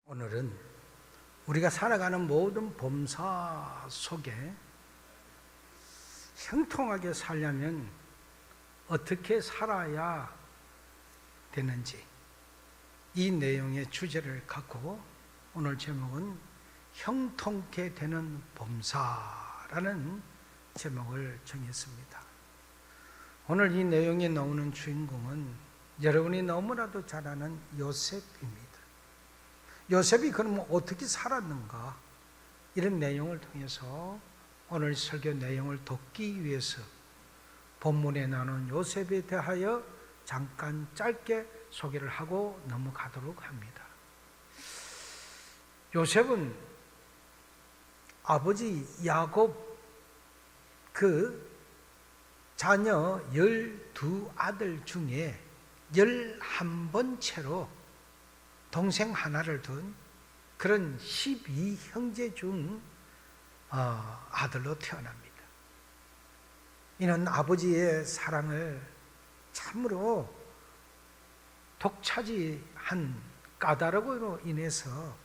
오늘은 우리가 살아가는 모든 범사 속에 형통하게 살려면 어떻게 살아야 되는지 이 내용의 주제를 갖고 오늘 제목은 형통케 되는 범사라는 제목을 정했습니다. 오늘 이 내용에 나오는 주인공은 여러분이 너무나도 잘 아는 요셉입니다. 요셉이 그러면 어떻게 살았는가, 이런 내용을 통해서 오늘 설교 내용을 돕기 위해서 본문에 나오는 요셉에 대하여 잠깐 짧게 소개를 하고 넘어가도록 합니다. 요셉은 아버지 야곱 그 자녀 12아들 중에 11번째로 동생 하나를 둔 그런 12형제 중 아들로 태어납니다. 이는 아버지의 사랑을 참으로 독차지한 까다로움으로 인해서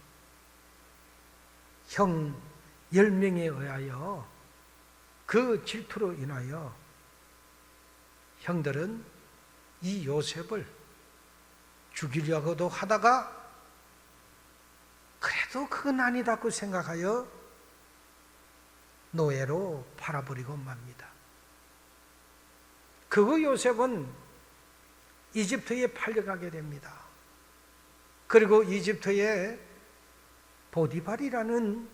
형 10명에 의하여 그 질투로 인하여 형들은 이 요셉을 죽이려고도 하다가 그래도 그건 아니다고 생각하여 노예로 팔아버리고 맙니다. 그후 요셉은 이집트에 팔려가게 됩니다. 그리고 이집트의 보디발이라는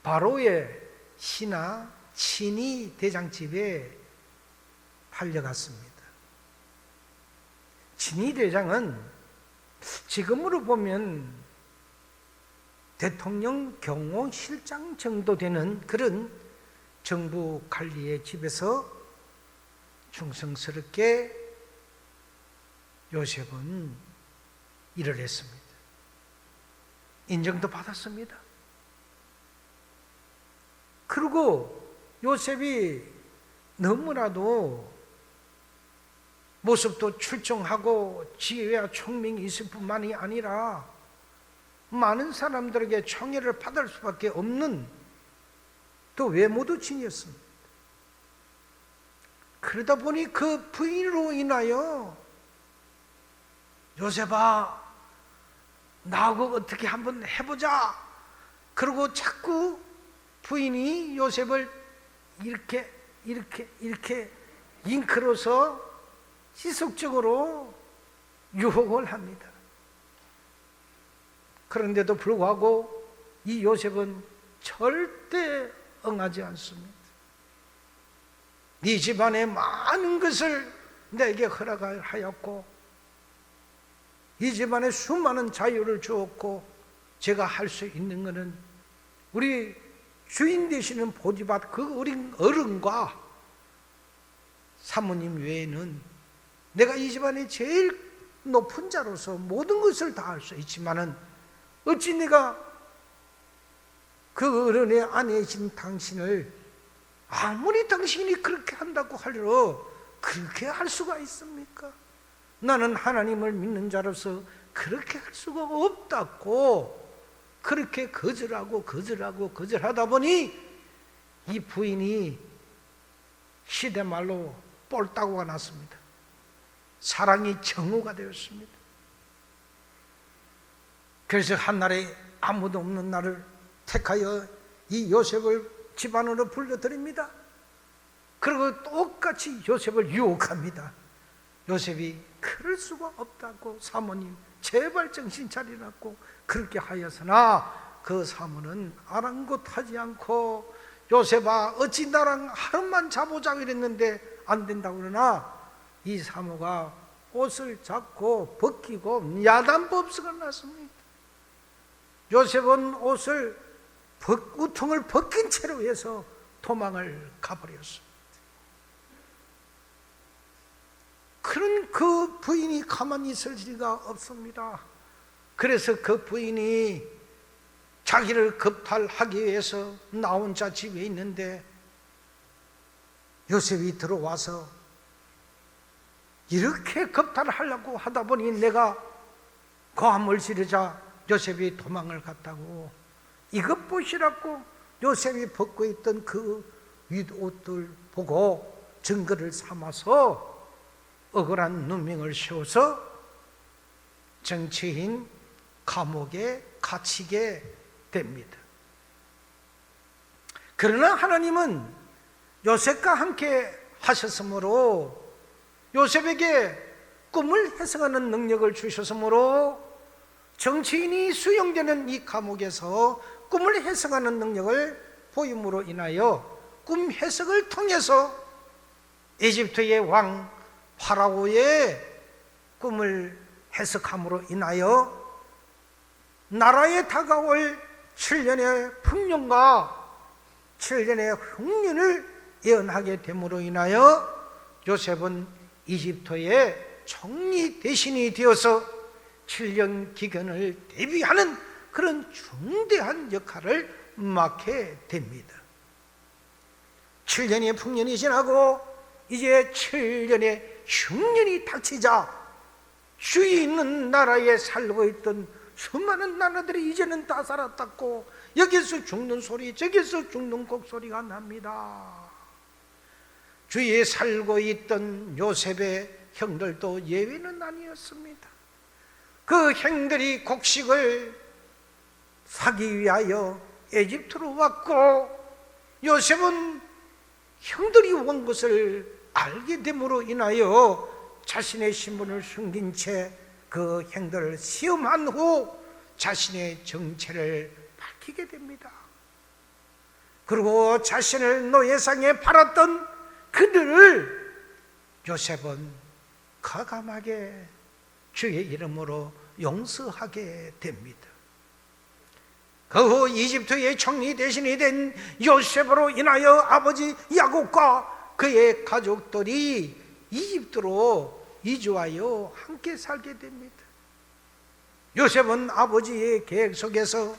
바로의 신하 친위 대장집에 팔려갔습니다. 친위 대장은 지금으로 보면 대통령 경호실장 정도 되는 그런 정부 관리의 집에서 충성스럽게 요셉은 일을 했습니다. 인정도 받았습니다. 그리고 요셉이 너무나도 모습도 출중하고 지혜와 총명이 있을 뿐만이 아니라 많은 사람들에게 청애를 받을 수밖에 없는 또 외모도 지녔습니다. 그러다 보니 그 부인으로 인하여 요셉아, 나하고 어떻게 한번 해보자. 그리고 자꾸 부인이 요셉을 이렇게 잉크로서 지속적으로 유혹을 합니다. 그런데도 불구하고 이 요셉은 절대 응하지 않습니다. 네 집안의 많은 것을 내게 허락하였고 이 집안에 수많은 자유를 주었고 제가 할 수 있는 것은 우리 주인 되시는 보디발 그 어린 어른과 사모님 외에는 내가 이 집안의 제일 높은 자로서 모든 것을 다 할 수 있지만은 어찌 내가 그 어른의 아내이신 당신을 아무리 당신이 그렇게 한다고 하려 그렇게 할 수가 있습니까? 나는 하나님을 믿는 자로서 그렇게 할 수가 없다고 그렇게 거절하다 보니 이 부인이 시대말로 꼴따구가 났습니다. 사랑이 정오가 되었습니다. 그래서 한날에 아무도 없는 날을 택하여 이 요셉을 집안으로 불러들입니다. 그리고 똑같이 요셉을 유혹합니다. 요셉이 그럴 수가 없다고 사모님 제발 정신 차리라고 그렇게 하였으나 그 사모는 아랑곳하지 않고 요셉아 어찌 나랑 하루만 자보자고 이랬는데 안 된다고 그러나 이 사모가 옷을 잡고 벗기고 야단법석을 놨습니다. 요셉은 우통을 벗긴 채로 해서 도망을 가버렸습니다. 그런 그 부인이 가만히 있을 리가 없습니다. 그래서 그 부인이 자기를 겁탈하기 위해서 나 혼자 집에 있는데 요셉이 들어와서 이렇게 겁탈하려고 하다 보니 내가 고함을 지르자 요셉이 도망을 갔다고 이것 보시라고 요셉이 벗고 있던 그 윗옷들 보고 증거를 삼아서 억울한 누명을 씌워서 정치인 감옥에 갇히게 됩니다. 그러나 하나님은 요셉과 함께 하셨으므로 요셉에게 꿈을 해석하는 능력을 주셨으므로 정치인이 수용되는 이 감옥에서 꿈을 해석하는 능력을 보임으로 인하여 꿈 해석을 통해서 이집트의 왕 파라오의 꿈을 해석함으로 인하여 나라에 다가올 7년의 풍년과 7년의 흉년을 예언하게 됨으로 인하여 요셉은 이집트의 총리 대신이 되어서 7년 기근을 대비하는 그런 중대한 역할을 맡게 됩니다. 7년의 풍년이 지나고 이제 7년의 흉년이 닥치자 주위 있는 나라에 살고 있던 수많은 나라들이 이제는 다 살았다고 여기서 죽는 소리 저기서 죽는 곡소리가 납니다. 주위에 살고 있던 요셉의 형들도 예외는 아니었습니다. 그 형들이 곡식을 사기 위하여 에집트로 왔고 요셉은 형들이 온 것을 알게 됨으로 인하여 자신의 신분을 숨긴 채 그 형들을 시험한 후 자신의 정체를 밝히게 됩니다. 그리고 자신을 노예상에 팔았던 그들을 요셉은 과감하게 주의 이름으로 용서하게 됩니다. 그 후 이집트의 총리 대신이 된 요셉으로 인하여 아버지 야곱과 그의 가족들이 이집트로 이주하여 함께 살게 됩니다. 요셉은 아버지의 계획 속에서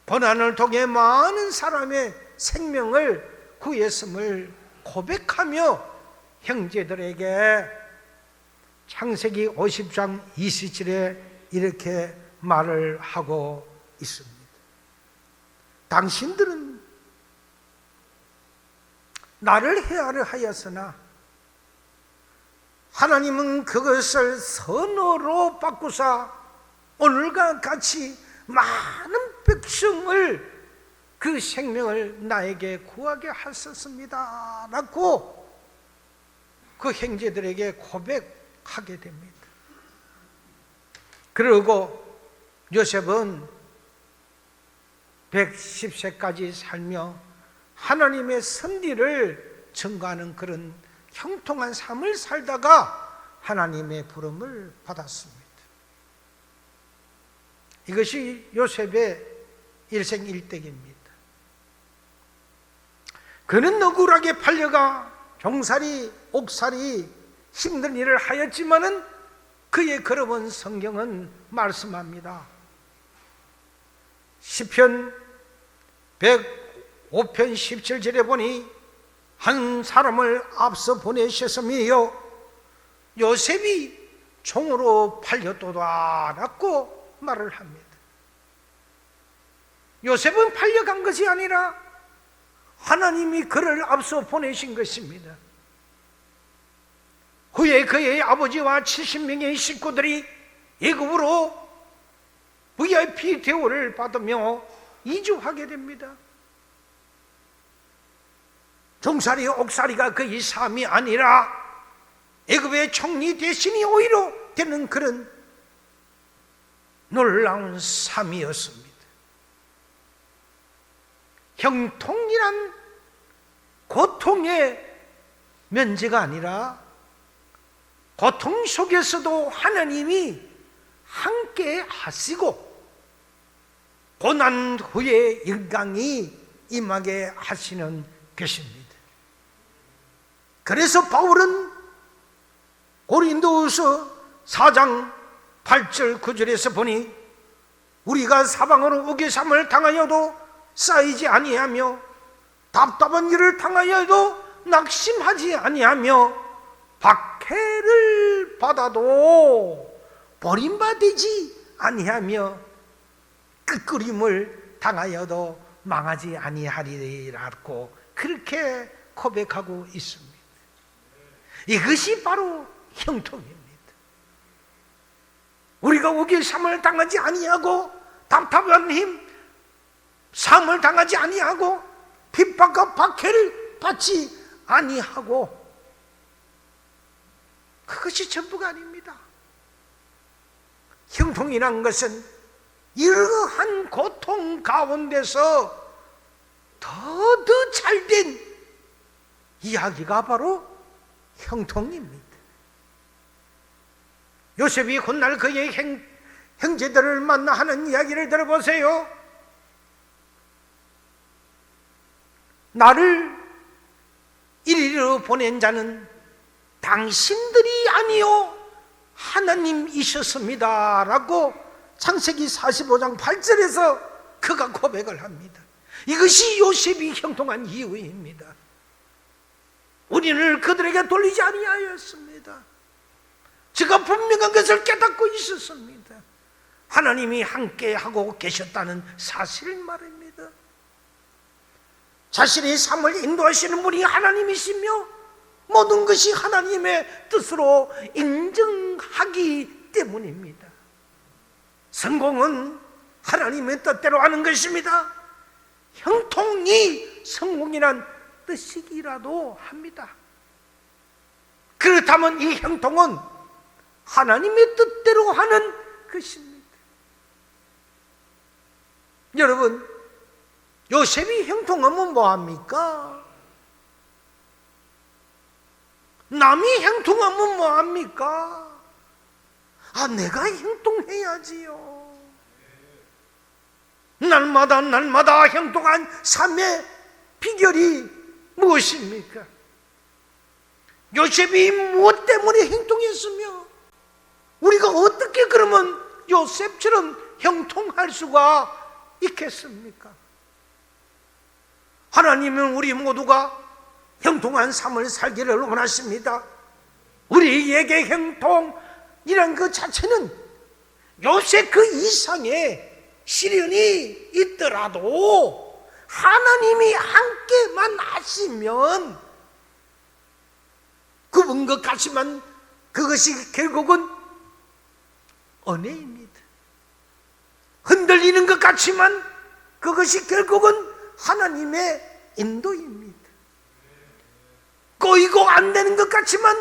고난을 통해 많은 사람의 생명을 구했음을 고백하며 형제들에게 창세기 50장 27에 이렇게 말을 하고 있습니다. 당신들은 나를 헤아려 하였으나 하나님은 그것을 선어로 바꾸사 오늘과 같이 많은 백성을 그 생명을 나에게 구하게 하셨습니다 라고 그 형제들에게 고백하게 됩니다. 그리고 요셉은 110세까지 살며 하나님의 섭리를 증거하는 그런 형통한 삶을 살다가 하나님의 부름을 받았습니다. 이것이 요셉의 일생일대기입니다. 그는 억울하게 팔려가 종살이, 옥살이 힘든 일을 하였지만은 그의 걸어본 성경은 말씀합니다. 시편 105편 17절에 보니 한 사람을 앞서 보내셨으며 요셉이 종으로 팔렸도다라고 말을 합니다. 요셉은 팔려간 것이 아니라 하나님이 그를 앞서 보내신 것입니다. 후에 그의 아버지와 70명의 식구들이 애굽으로 VIP 대우를 받으며 이주하게 됩니다. 종살이 옥살이가 그의 삶이 아니라 애굽의 총리 대신이 오히려 되는 그런 놀라운 삶이었습니다. 형통이란 고통의 면제가 아니라 고통 속에서도 하나님이 함께 하시고 고난 후에 영광이 임하게 하시는 것입니다. 그래서 바울은 고린도후서 4장 8절 9절에서 보니 우리가 사방으로 우겨삼을 당하여도 쌓이지 아니하며 답답한 일을 당하여도 낙심하지 아니하며 박해를 받아도 버림받지 아니하며 끄끄림을 당하여도 망하지 아니하리라고 그렇게 고백하고 있습니다. 이것이 바로 형통입니다. 우리가 오길 삶을 당하지 아니하고 답답한 힘 삶을 당하지 아니하고 핍박과 박해를 받지 아니하고 그것이 전부가 아닙니다. 형통이란 것은 이러한 고통 가운데서 더 잘된 이야기가 바로 형통입니다. 요셉이 훗날 그의 형제들을 만나 하는 이야기를 들어보세요. 나를 이리로 보낸 자는 당신들이 아니요 하나님이셨습니다 라고 창세기 45장 8절에서 그가 고백을 합니다. 이것이 요셉이 형통한 이유입니다. 우리를 그들에게 돌리지 아니하였습니다. 제가 분명한 것을 깨닫고 있었습니다. 하나님이 함께하고 계셨다는 사실 말입니다. 자신의 삶을 인도하시는 분이 하나님이시며 모든 것이 하나님의 뜻으로 인정하기 때문입니다. 성공은 하나님의 뜻대로 하는 것입니다. 형통이 성공이란 뜻이기라도 합니다. 그렇다면 이 형통은 하나님의 뜻대로 하는 것입니다. 여러분, 요셉이 형통하면 뭐합니까? 남이 형통하면 뭐합니까? 내가 형통해야지요. 날마다 형통한 삶의 비결이 무엇입니까? 요셉이 무엇 때문에 형통했으며 우리가 어떻게 그러면 요셉처럼 형통할 수가 있겠습니까? 하나님은 우리 모두가 형통한 삶을 살기를 원하십니다. 우리에게 형통이란 그 자체는 요셉 그 이상의 시련이 있더라도 하나님이 함께만 하시면 그분 것 같지만 그것이 결국은 은혜입니다. 흔들리는 것 같지만 그것이 결국은 하나님의 인도입니다. 꼬이고 안 되는 것 같지만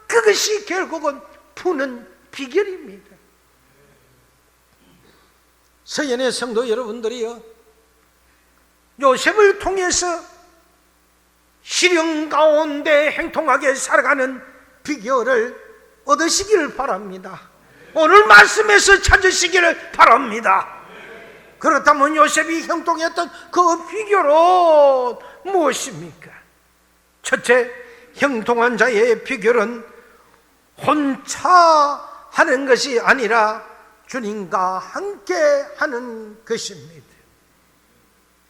그것이 결국은 푸는 비결입니다. 서연의 성도 여러분들이요, 요셉을 통해서 시련 가운데 행통하게 살아가는 비결을 얻으시기를 바랍니다. 오늘 말씀에서 찾으시기를 바랍니다. 그렇다면 요셉이 형통했던 그 비결은 무엇입니까? 첫째, 형통한 자의 비결은 혼자 하는 것이 아니라 주님과 함께 하는 것입니다.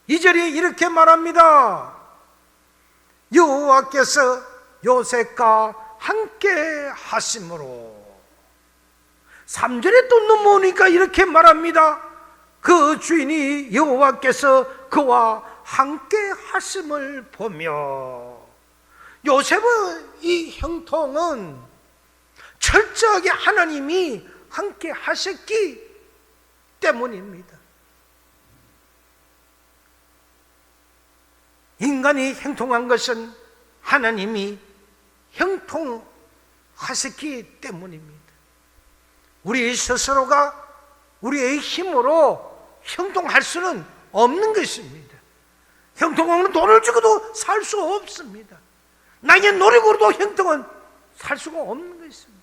2절이 이렇게 말합니다. 여호와께서 요셉과 함께 하심으로. 3절에 또 넘어오니까 이렇게 말합니다. 그 주인이 여호와께서 그와 함께 하심을 보며. 요셉의 이 형통은 철저하게 하나님이 함께 하셨기 때문입니다. 인간이 형통한 것은 하나님이 형통하셨기 때문입니다. 우리 스스로가 우리의 힘으로 형통할 수는 없는 것입니다. 형통하면 돈을 주고도 살 수 없습니다. 나의 노력으로도 형통은 살 수가 없는 것입니다.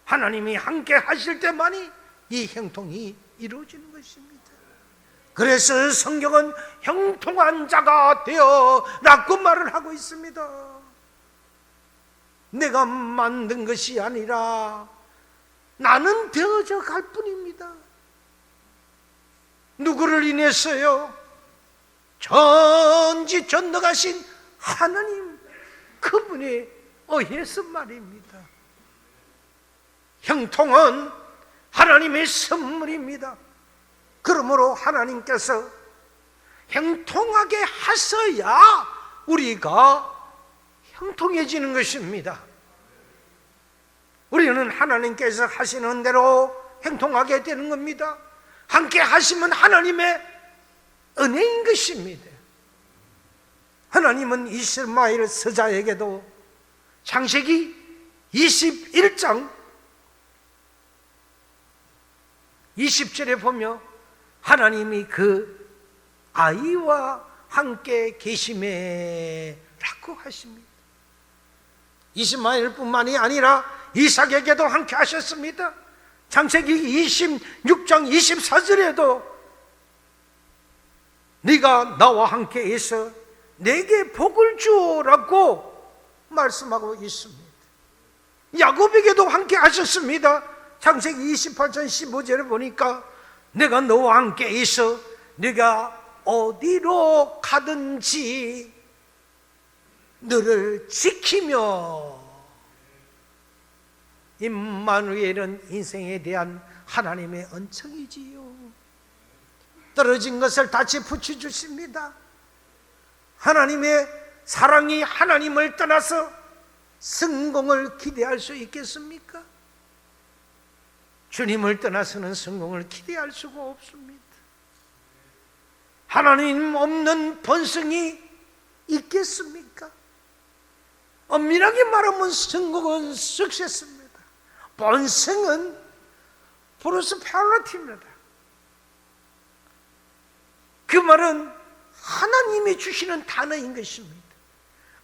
하나님이 함께 하실 때만이 이 형통이 이루어지는 것입니다. 그래서 성경은 형통한 자가 되어라고 말을 하고 있습니다. 내가 만든 것이 아니라 나는 되어져 갈 뿐입니다. 누구를 인해서요? 전지전능하신 하나님, 그분에 의해서 말입니다. 형통은 하나님의 선물입니다. 그러므로 하나님께서 형통하게 하셔야 우리가 형통해지는 것입니다. 우리는 하나님께서 하시는 대로 형통하게 되는 겁니다. 함께 하시면 하나님의 은혜인 것입니다. 하나님은 이스마엘 서자에게도 창세기 21장 20절에 보며 하나님이 그 아이와 함께 계심에 라고 하십니다. 이스마엘뿐만이 아니라 이삭에게도 함께 하셨습니다. 창세기 26장 24절에도 네가 나와 함께 있어 내게 복을 주라고 말씀하고 있습니다. 야곱에게도 함께 하셨습니다. 창세기 28장 15절에 보니까 내가 너와 함께 있어 네가 어디로 가든지 너를 지키며, 임마누엘은 인생에 대한 하나님의 은총이지요. 떨어진 것을 다시 붙여주십니다. 하나님의 사랑이 하나님을 떠나서 성공을 기대할 수 있겠습니까? 주님을 떠나서는 성공을 기대할 수가 없습니다. 하나님 없는 번성이 있겠습니까? 엄밀하게 말하면 성공은 석세스입니다. 번성은 프로스페리티입니다. 그 말은 하나님이 주시는 단어인 것입니다.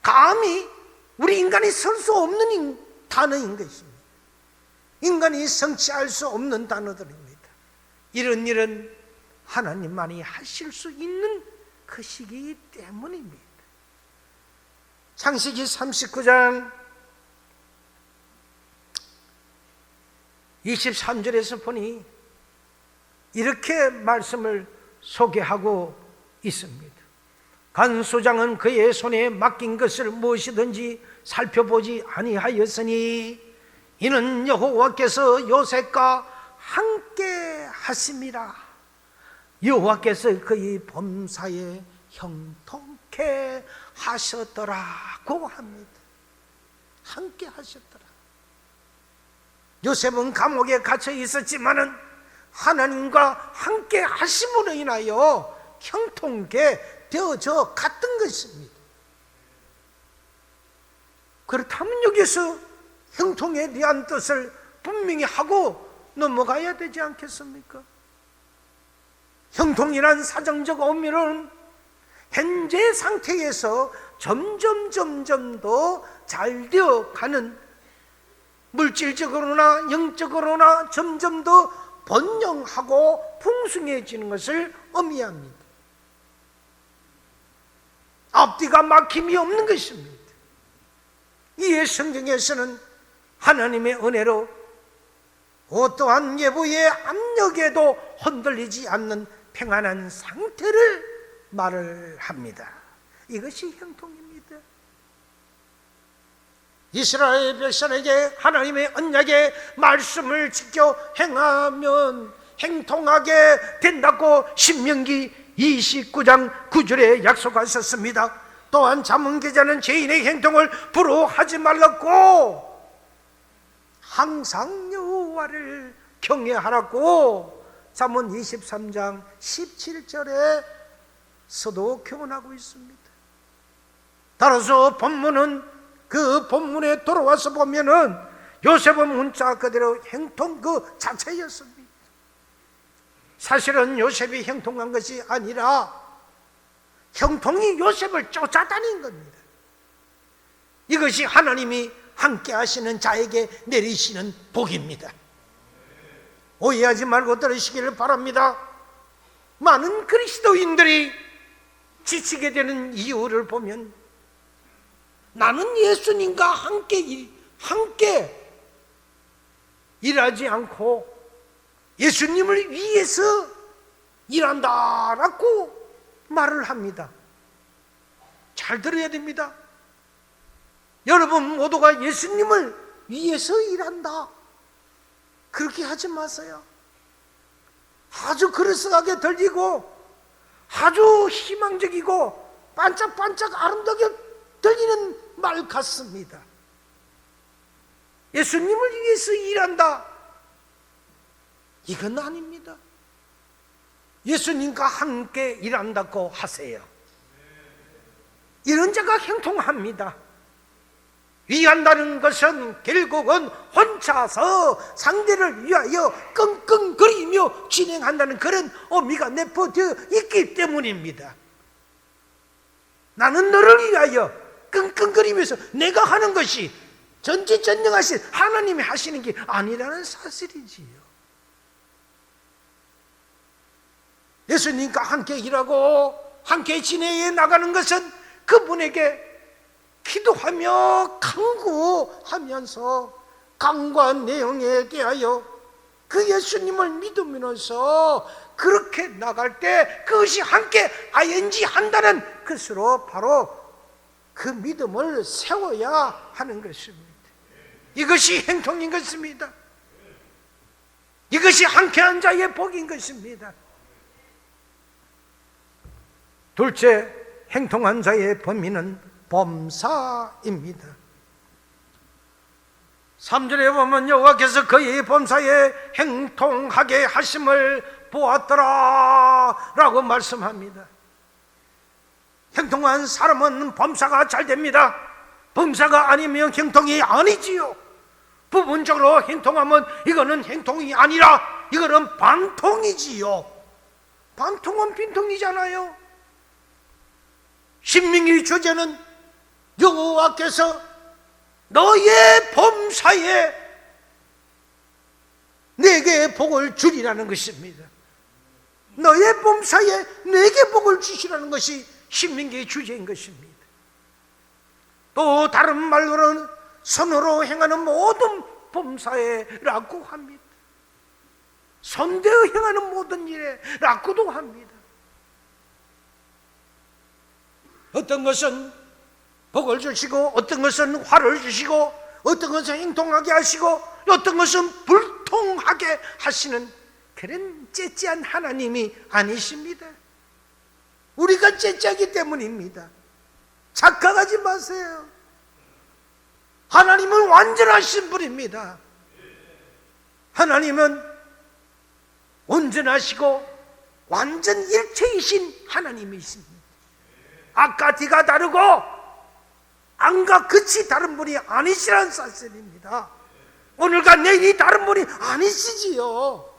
감히 우리 인간이 설 수 없는 단어인 것입니다. 인간이 성취할 수 없는 단어들입니다. 이런 일은 하나님만이 하실 수 있는 것이기 때문입니다. 창세기 39장 23절에서 보니 이렇게 말씀을 소개하고 있습니다. 간소장은 그의 손에 맡긴 것을 무엇이든지 살펴보지 아니하였으니 이는 여호와께서 요셉과 함께 하심이라. 여호와께서 그의 범사에 형통케 하셨더라고 합니다. 함께 하셨더라. 요셉은 감옥에 갇혀 있었지만은 하나님과 함께 하심으로 인하여 형통케 되어져 갔던 것입니다. 그렇다면 여기서 형통에 대한 뜻을 분명히 하고 넘어가야 되지 않겠습니까? 형통이란 사정적 의미는 현재 상태에서 점점 더 잘 되어 가는, 물질적으로나 영적으로나 점점 더 번영하고 풍성해지는 것을 의미합니다. 앞뒤가 막힘이 없는 것입니다. 이에 성경에서는 하나님의 은혜로 어떠한 예보의 압력에도 흔들리지 않는 평안한 상태를 말을 합니다. 이것이 형통입니다. 이스라엘 백성에게 하나님의 언약의 말씀을 지켜 행하면 형통하게 된다고 신명기 29장 9절에 약속하셨습니다. 또한 잠언기자는 죄인의 형통을 부러워하지 말라고 항상 여호와를 경외하라고 잠언 23장 17절에 서도 교훈하고 있습니다. 따라서 본문은 그 본문에 돌아와서 보면은 요셉은 문자 그대로 형통 그 자체였습니다. 사실은 요셉이 형통한 것이 아니라 형통이 요셉을 쫓아다닌 겁니다. 이것이 하나님이 함께 하시는 자에게 내리시는 복입니다. 오해하지 말고 들으시기를 바랍니다. 많은 그리스도인들이 지치게 되는 이유를 보면 나는 예수님과 함께 일하지 않고 예수님을 위해서 일한다라고 말을 합니다. 잘 들어야 됩니다. 여러분 모두가 예수님을 위해서 일한다, 그렇게 하지 마세요. 아주 그럴싸하게 들리고 아주 희망적이고 반짝반짝 아름답게 들리는 말 같습니다. 예수님을 위해서 일한다, 이건 아닙니다. 예수님과 함께 일한다고 하세요. 이런 자가 형통합니다. 위한다는 것은 결국은 혼자서 상대를 위하여 끙끙거리며 진행한다는 그런 의미가 내포되어 있기 때문입니다. 나는 너를 위하여 끙끙거리면서 내가 하는 것이 전지전능하신 하나님이 하시는 게 아니라는 사실이지요. 예수님과 함께 일하고 함께 지내어 나가는 것은 그분에게 기도하며 간구하면서 강구한 내용에 대하여 그 예수님을 믿으면서 그렇게 나갈 때 그것이 함께 ING 한다는 것으로 바로 그 믿음을 세워야 하는 것입니다. 이것이 행통인 것입니다. 이것이 함께한 자의 복인 것입니다. 둘째, 행통한 자의 범위는 범사입니다. 3절에 보면 여호와께서 그의 범사에 행통하게 하심을 보았더라 라고 말씀합니다. 행통한 사람은 범사가 잘 됩니다. 범사가 아니면 행통이 아니지요. 부분적으로 행통하면 이거는 행통이 아니라 이거는 반통이지요. 반통은 빈통이잖아요. 신명기 주제는 여호와께서 너의 범사에 내게 복을 주리라는 것입니다. 너의 범사에 내게 복을 주시라는 것이 신명기의 주제인 것입니다. 또 다른 말로는 선으로 행하는 모든 범사에라고 합니다. 선대로 행하는 모든 일에라고도 합니다. 어떤 것은 복을 주시고 어떤 것은 화를 주시고 어떤 것은 행통하게 하시고 어떤 것은 불통하게 하시는 그런 째째한 하나님이 아니십니다. 우리가 째째하기 때문입니다. 착각하지 마세요. 하나님은 완전하신 분입니다. 하나님은 온전하시고 완전 일체이신 하나님이십니다. 아까 뒤가 다르고 안과 끝이 다른 분이 아니시라는 사실입니다. 오늘과 내일이 다른 분이 아니시지요.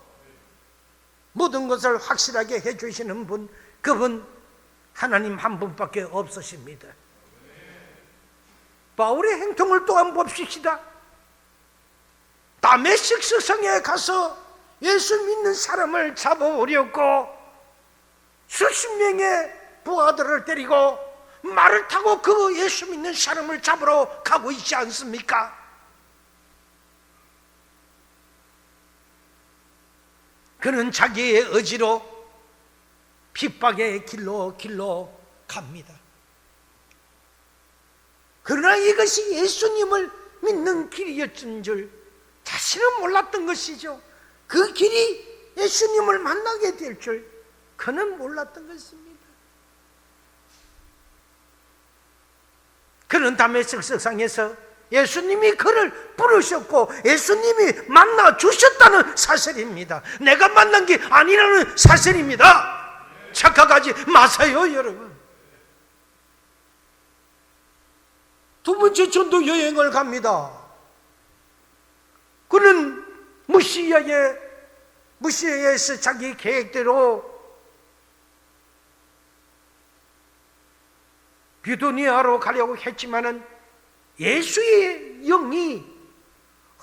모든 것을 확실하게 해주시는 분, 그분 하나님 한 분밖에 없으십니다. 바울의 행통을 또한 봅시다. 다메섹 성에 가서 예수 믿는 사람을 잡아오려고 수십 명의 부하들을 데리고 말을 타고 그 예수 믿는 사람을 잡으러 가고 있지 않습니까? 그는 자기의 의지로 핍박의 길로 갑니다. 그러나 이것이 예수님을 믿는 길이었던 줄 자신은 몰랐던 것이죠. 그 길이 예수님을 만나게 될 줄 그는 몰랐던 것입니다. 그는 다메섹 석상에서 예수님이 그를 부르셨고 예수님이 만나 주셨다는 사실입니다. 내가 만난 게 아니라는 사실입니다. 착각하지 마세요, 여러분. 두 번째 전도 여행을 갑니다. 그는 무시야에서 자기 계획대로 비두니아로 가려고 했지만은 예수의 영이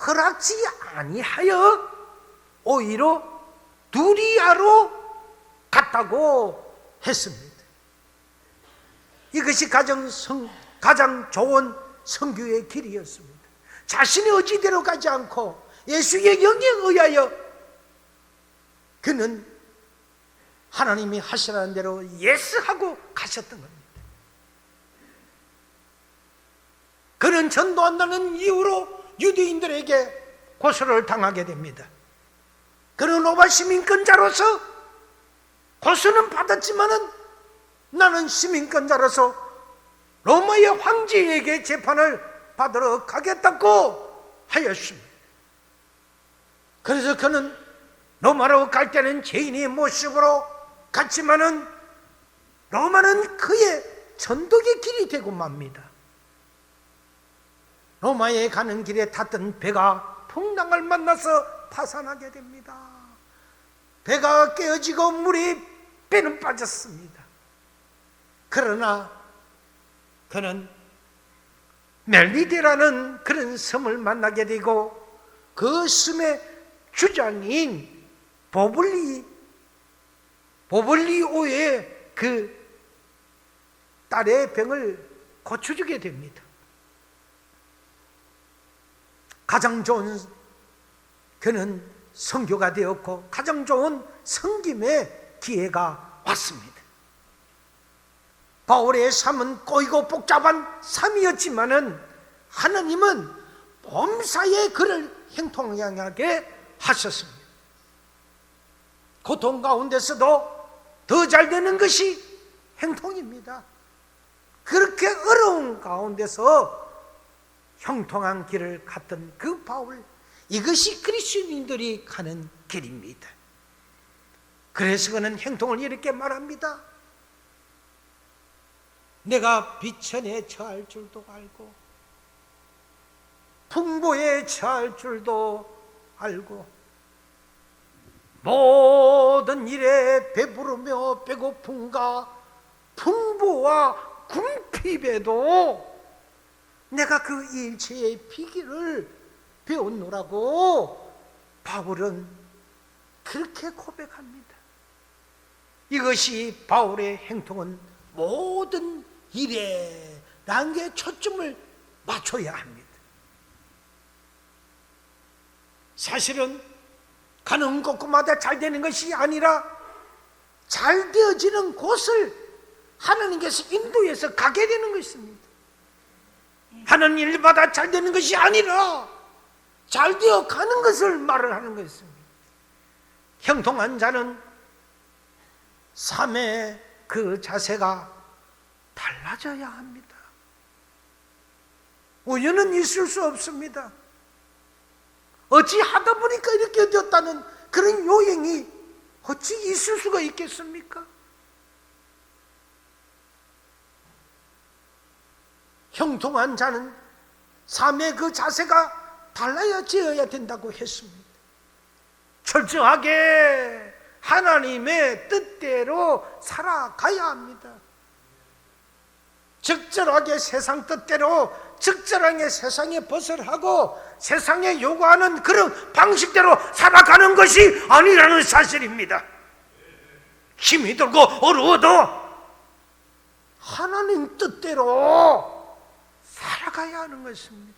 허락지 아니하여 오히려 두리아로 갔다고 했습니다. 이것이 가장 좋은 선교의 길이었습니다. 자신의 의지대로 가지 않고 예수의 영에 의하여 그는 하나님이 하시라는 대로 예스하고 가셨던 겁니다. 그는 전도한다는 이유로 유대인들에게 고소를 당하게 됩니다. 그는 로마 시민권자로서 고소는 받았지만은 나는 시민권자로서 로마의 황제에게 재판을 받으러 가겠다고 하였습니다. 그래서 그는 로마로 갈 때는 죄인의 모습으로 갔지만은 로마는 그의 전독의 길이 되고 맙니다. 로마에 가는 길에 탔던 배가 풍랑을 만나서 파산하게 됩니다. 배가 깨어지고 물에 배는 빠졌습니다. 그러나 그는 멜리데라는 그런 섬을 만나게 되고 그 섬의 주장인 보블리오의 그 딸의 병을 고쳐주게 됩니다. 가장 좋은 그는 선교가 되었고 가장 좋은 섬김의 기회가 왔습니다. 바울의 삶은 꼬이고 복잡한 삶이었지만은 하나님은 범사에 그를 형통하게 하셨습니다. 고통 가운데서도 더 잘 되는 것이 형통입니다. 그렇게 어려운 가운데서 형통한 길을 갔던 그 바울, 이것이 그리스도인들이 가는 길입니다. 그래서 그는 형통을 이렇게 말합니다. 내가 비천에 처할 줄도 알고 풍부에 처할 줄도 알고 모든 일에 배부르며 배고픔과 풍부와 궁핍에도 내가 그 일체의 비결을 배웠노라고 바울은 그렇게 고백합니다. 이것이 바울의 행동은 모든 일에 난게 초점을 맞춰야 합니다. 사실은 가는 곳곳마다 잘 되는 것이 아니라 잘 되어지는 곳을 하나님께서 인도해서 가게 되는 것입니다. 하는 일마다 잘 되는 것이 아니라 잘 되어 가는 것을 말을 하는 것입니다. 형통한 자는 삶의 그 자세가 달라져야 합니다. 우연은 있을 수 없습니다. 어찌 하다 보니까 이렇게 되었다는 그런 요인이 어찌 있을 수가 있겠습니까? 형통한 자는 삶의 그 자세가 달라져야 된다고 했습니다. 철저하게 하나님의 뜻대로 살아가야 합니다. 적절하게 세상 뜻대로 적절하게 세상에 벗어나고 세상에 요구하는 그런 방식대로 살아가는 것이 아니라는 사실입니다. 힘이 들고 어려워도 하나님 뜻대로 살아가야 하는 것입니다.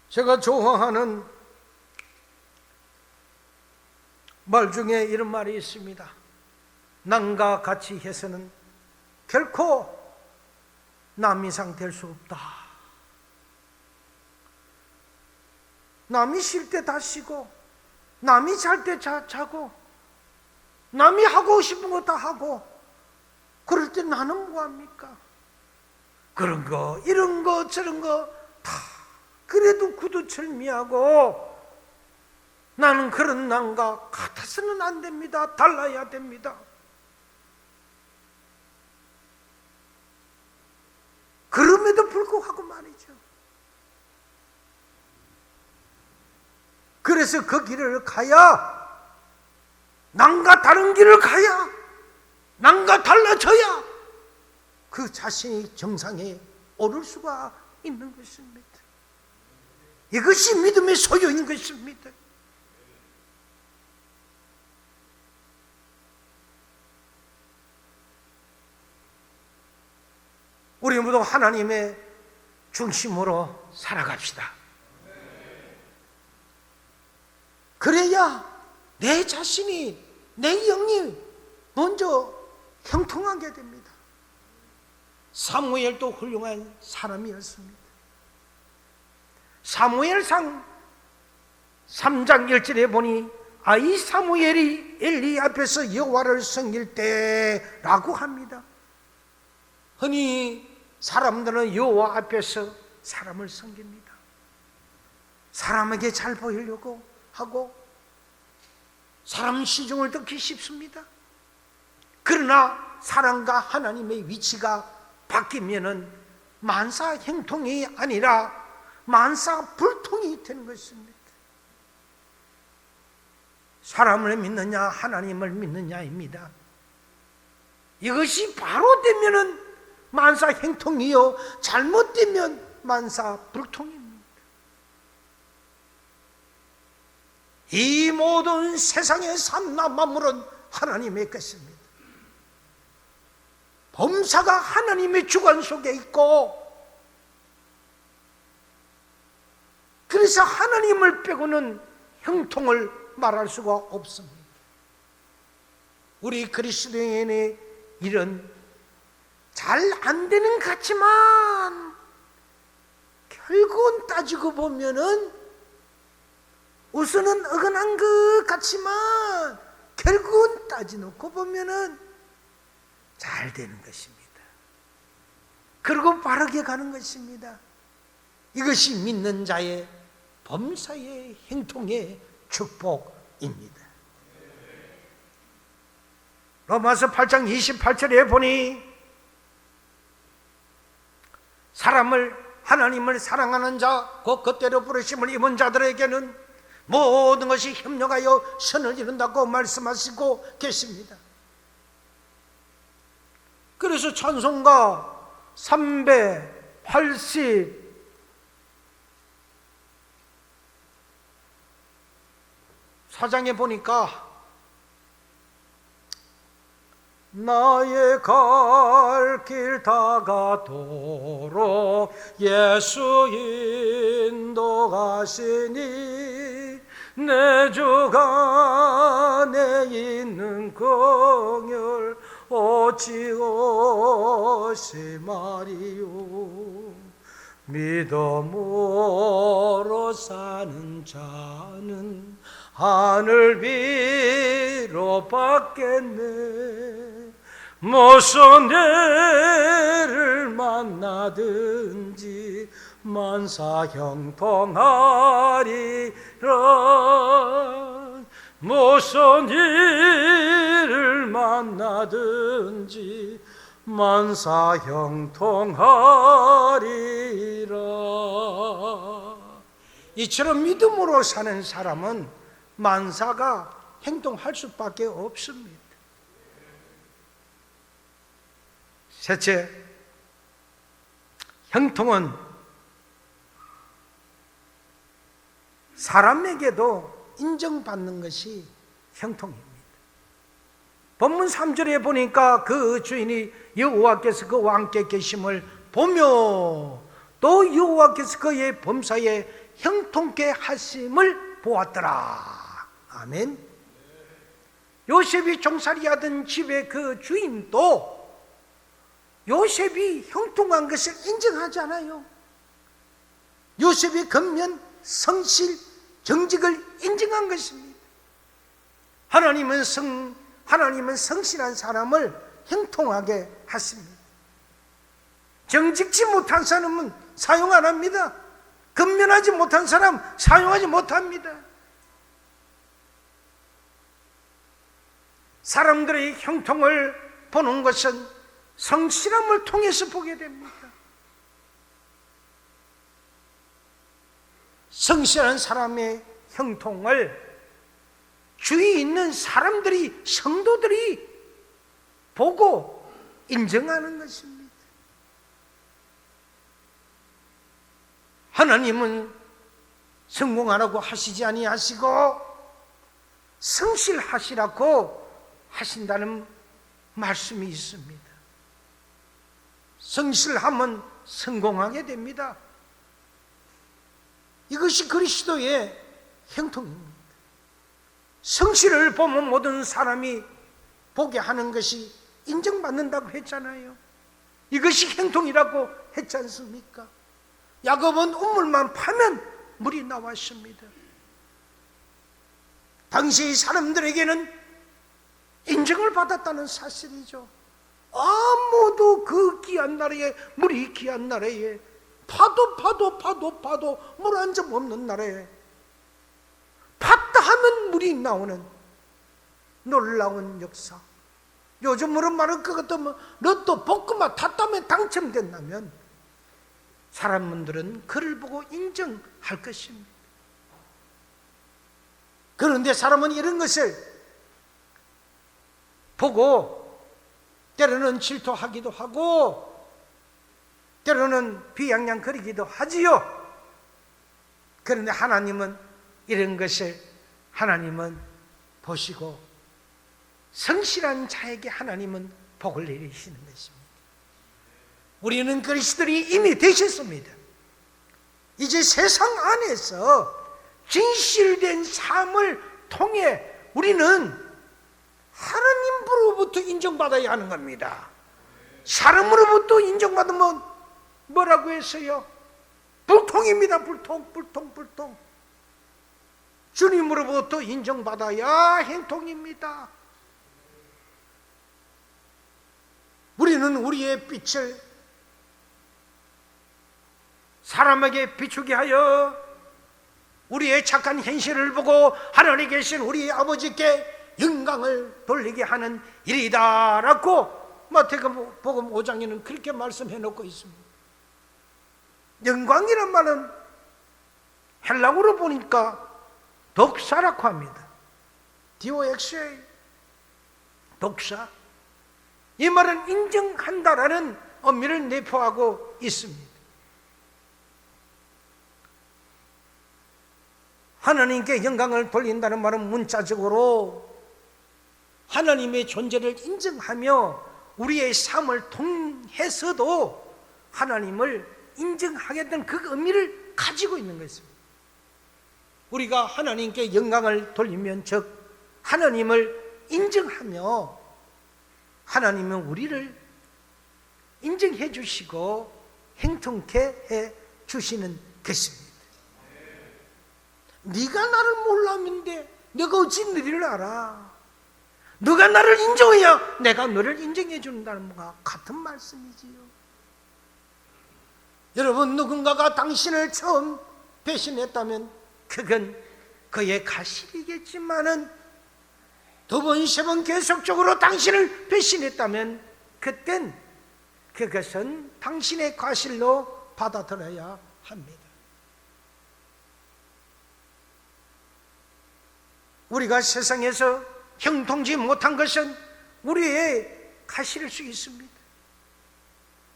제가 좋아하는 말 중에 이런 말이 있습니다. 남과 같이 해서는 결코 남 이상 될 수 없다. 남이 쉴 때 다 쉬고 남이 잘 때 자고 남이 하고 싶은 거 다 하고 그럴 때 나는 뭐합니까? 그런 거 이런 거 저런 거 다 그래도 구두철미하고 나는 그런 남과 같아서는 안 됩니다. 달라야 됩니다. 그럼에도 불구하고 말이죠. 그래서 그 길을 가야 남과 다른 길을 가야 남과 달라져야 그 자신이 정상에 오를 수가 있는 것입니다. 이것이 믿음의 소유인 것입니다. 우리 모두 하나님의 중심으로 살아갑시다. 그래야 내 자신이, 내 영이 먼저 형통하게 됩니다. 사무엘도 훌륭한 사람이었습니다. 사무엘상 3장 1절에 보니 아이 사무엘이 엘리 앞에서 여호와를 섬길 때라고 합니다. 흔히 사람들은 여호와 앞에서 사람을 섬깁니다. 사람에게 잘 보이려고 하고 사람 시중을 듣기 쉽습니다. 그러나 사람과 하나님의 위치가 바뀌면은 만사 형통이 아니라 만사 불통이 되는 것입니다. 사람을 믿느냐 하나님을 믿느냐입니다. 이것이 바로 되면은 만사 형통이요, 잘못되면 만사 불통입니다. 이 모든 세상의 산나 만물은 하나님의 것입니다. 범사가 하나님의 주관 속에 있고, 그래서 하나님을 빼고는 형통을 말할 수가 없습니다. 우리 그리스도인의 일은 잘 안 되는 것 같지만 결국은 따지고 보면은 우선은 어긋난 것 같지만 결국은 따지놓고 보면은 잘 되는 것입니다. 그리고 바르게 가는 것입니다. 이것이 믿는 자의 범사의 형통의 축복입니다. 로마서 8장 28절에 보니 하나님을 사랑하는 자, 곧 그때로 부르심을 입은 자들에게는 모든 것이 협력하여 선을 이룬다고 말씀하시고 계십니다. 그래서 찬송가 384장에 보니까 나의 갈 길 다가도록 예수 인도가시니 내 주가 내 있는 긍휼 어찌 오시마리요. 믿음으로 사는 자는 하늘 위로 받겠네. 무슨 일을 만나든지 만사 형통하리라. 무슨 일을 만나든지 만사 형통하리라. 이처럼 믿음으로 사는 사람은 만사가 행동할 수밖에 없습니다. 셋째, 형통은 사람에게도 인정받는 것이 형통입니다. 본문 3절에 보니까 그 주인이 여호와께서 그와 함께 계심을 보며 또 여호와께서 그의 범사에 형통케 하심을 보았더라. 아멘. 요셉이 종살이하던 집의 그 주인도 요셉이 형통한 것을 인정하지 않아요. 요셉의 근면, 성실, 정직을 인정한 것입니다. 하나님은 성실한 사람을 형통하게 하십니다. 정직지 못한 사람은 사용 안 합니다. 근면하지 못한 사람 사용하지 못합니다. 사람들의 형통을 보는 것은 성실함을 통해서 보게 됩니다. 성실한 사람의 형통을 주위에 있는 사람들이, 성도들이 보고 인정하는 것입니다. 하나님은 성공하라고 하시지 아니하시고 성실하시라고 하신다는 말씀이 있습니다. 성실하면 성공하게 됩니다. 이것이 그리스도의 형통입니다. 성실을 보면 모든 사람이 보게 하는 것이 인정받는다고 했잖아요. 이것이 형통이라고 했지 않습니까? 야곱은 우물만 파면 물이 나왔습니다. 당시 사람들에게는 인정을 받았다는 사실이죠. 아무도 그 귀한 나라에, 물이 귀한 나라에, 파도 물 한 점 없는 나라에 팠다 하면 물이 나오는 놀라운 역사. 요즘으로 말할 것 같으면 로또 복구만 탔다면 당첨된다면 사람들은 그를 보고 인정할 것입니다. 그런데 사람은 이런 것을 보고 때로는 질투하기도 하고 때로는 비양양거리기도 하지요. 그런데 하나님은 이런 것을 하나님은 보시고 성실한 자에게 하나님은 복을 내리시는 것입니다. 우리는 그리스도인이 이미 되셨습니다. 이제 세상 안에서 진실된 삶을 통해 우리는 하나님으로부터 인정받아야 하는 겁니다. 사람으로부터 인정받으면 뭐라고 했어요? 불통입니다. 불통. 주님으로부터 인정받아야 행통입니다. 우리는 우리의 빛을 사람에게 비추게 하여 우리의 착한 현실을 보고 하늘에 계신 우리 아버지께 영광을 돌리게 하는 일이다라고 마태복음 5장에는 그렇게 말씀해 놓고 있습니다. 영광이란 말은 헬라어로 보니까 독사라고 합니다. DOXA, 독사. 이 말은 인정한다라는 의미를 내포하고 있습니다. 하나님께 영광을 돌린다는 말은 문자적으로 하나님의 존재를 인정하며 우리의 삶을 통해서도 하나님을 인정하겠다는 그 의미를 가지고 있는 것입니다. 우리가 하나님께 영광을 돌리면 즉 하나님을 인정하며 하나님은 우리를 인정해 주시고 행통케 해 주시는 것입니다. 네가 나를 몰라면 돼. 내가 어찌 너를 알아? 너가 나를 인정해야 내가 너를 인정해 준다는 것과 같은 말씀이지요. 여러분, 누군가가 당신을 처음 배신했다면 그건 그의 가실이겠지만은 두 번, 세 번 계속적으로 당신을 배신했다면 그땐 그것은 당신의 과실로 받아들여야 합니다. 우리가 세상에서 형통지 못한 것은 우리의 가실일 수 있습니다.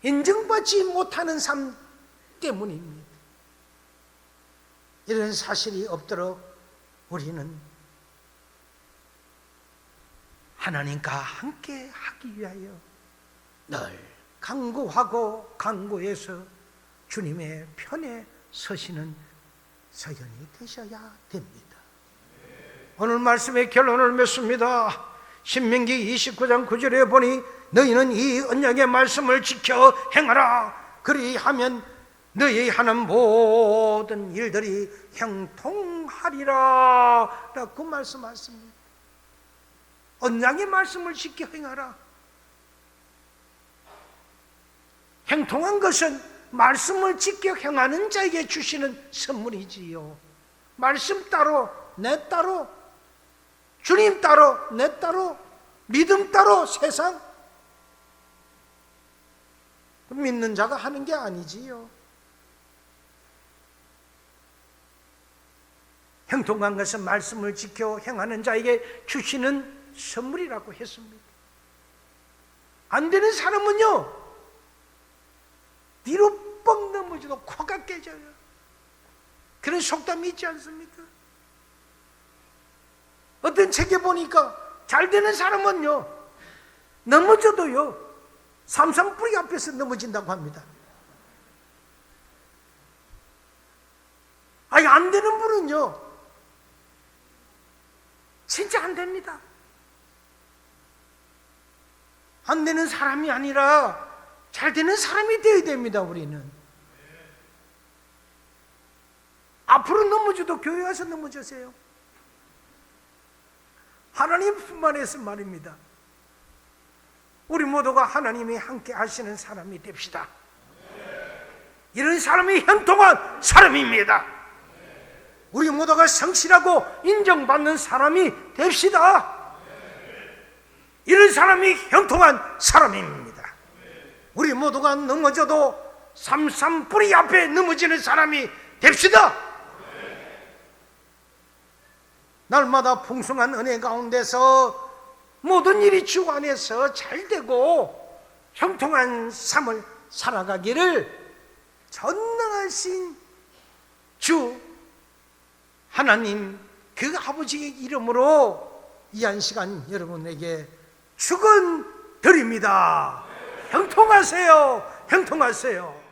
인정받지 못하는 삶 때문입니다. 이런 사실이 없도록 우리는 하나님과 함께 하기 위하여 늘 간구하고 간구해서 주님의 편에 서시는 서연이 되셔야 됩니다. 오늘 말씀의 결론을 맺습니다. 신명기 29장 9절에 보니 너희는 이 언약의 말씀을 지켜 행하라. 그리하면 너희 하는 모든 일들이 형통하리라 라고 말씀하십니다. 언약의 말씀을 지켜 행하라. 행통한 것은 말씀을 지켜 행하는 자에게 주시는 선물이지요. 말씀 따로 내 따로 주님 따로 내 따로 믿음 따로 세상 믿는 자가 하는 게 아니지요. 형통한 것은 말씀을 지켜 행하는 자에게 주시는 선물이라고 했습니다. 안 되는 사람은요 뒤로 뻥 넘어져도 코가 깨져요. 그런 속담이 있지 않습니까? 어떤 책에 보니까 잘 되는 사람은요 넘어져도요 삼삼뿌리 앞에서 넘어진다고 합니다. 아니 안 되는 분은요 진짜 안 됩니다. 안 되는 사람이 아니라 잘 되는 사람이 되어야 됩니다. 우리는 앞으로 넘어져도 교회 와서 넘어져세요. 하나님 품 안에서 말입니다. 우리 모두가 하나님이 함께 하시는 사람이 됩시다. 이런 사람이 형통한 사람입니다. 우리 모두가 성실하고 인정받는 사람이 됩시다. 이런 사람이 형통한 사람입니다. 우리 모두가 넘어져도 삼삼뿌리 앞에 넘어지는 사람이 됩시다. 날마다 풍성한 은혜 가운데서 모든 일이 주 안에서 잘 되고 형통한 삶을 살아가기를 전능하신 주 하나님 그 아버지의 이름으로 이 한 시간 여러분에게 축원드립니다. 형통하세요. 형통하세요.